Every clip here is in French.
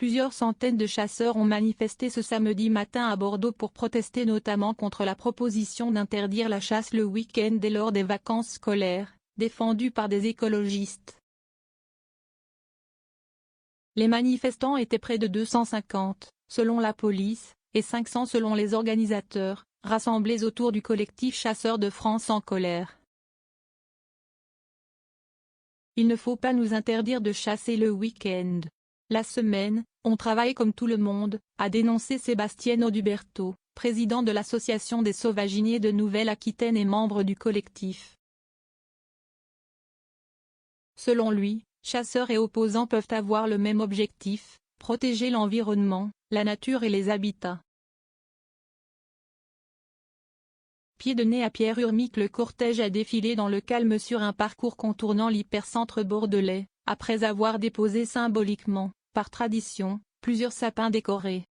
Plusieurs centaines de chasseurs ont manifesté ce samedi matin à Bordeaux pour protester notamment contre la proposition d'interdire la chasse le week-end et lors des vacances scolaires, défendue par des écologistes. Les manifestants étaient près de 250, selon la police, et 500 selon les organisateurs, rassemblés autour du collectif Chasseurs de France en colère. Il ne faut pas nous interdire de chasser le week-end. La semaine, on travaille comme tout le monde, a dénoncé Sébastien Auduberto, président de l'Association des sauvaginiers de Nouvelle-Aquitaine et membre du collectif. Selon lui, chasseurs et opposants peuvent avoir le même objectif, protéger l'environnement, la nature et les habitats. Pied de nez à Pierre-Urmic, le cortège a défilé dans le calme sur un parcours contournant l'hypercentre bordelais, après avoir déposé symboliquement, par tradition, plusieurs sapins décorés.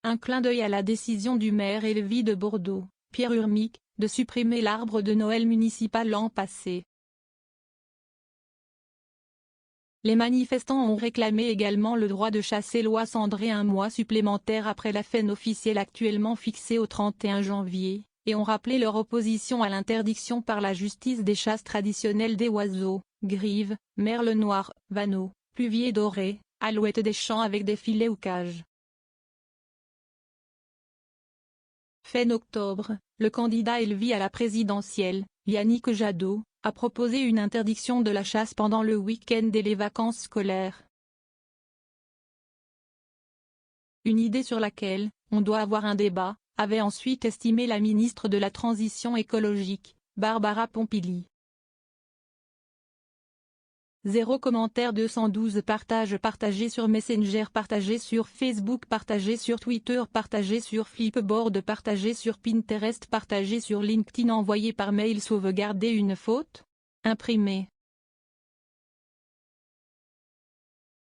Un clin d'œil à la décision du maire élevé de Bordeaux, Pierre-Urmic, de supprimer l'arbre de Noël municipal l'an passé. Les manifestants ont réclamé également le droit de chasser l'oie cendrée un mois supplémentaire après la fin officielle actuellement fixée au 31 janvier, et ont rappelé leur opposition à l'interdiction par la justice des chasses traditionnelles des oiseaux, grives, merle noir, vanneau, pluvier doré, alouettes des champs avec des filets ou cages. Fin octobre, le candidat élevé à la présidentielle, Yannick Jadot, a proposé une interdiction de la chasse pendant le week-end et les vacances scolaires. Une idée sur laquelle on doit avoir un débat, avait ensuite estimé la ministre de la Transition écologique, Barbara Pompili. 0 commentaire 212 partage partagé sur Messenger, partagé sur Facebook, partagé sur Twitter, partagé sur Flipboard, partagé sur Pinterest, partagé sur LinkedIn, envoyé par mail, sauvegarder une faute, imprimé.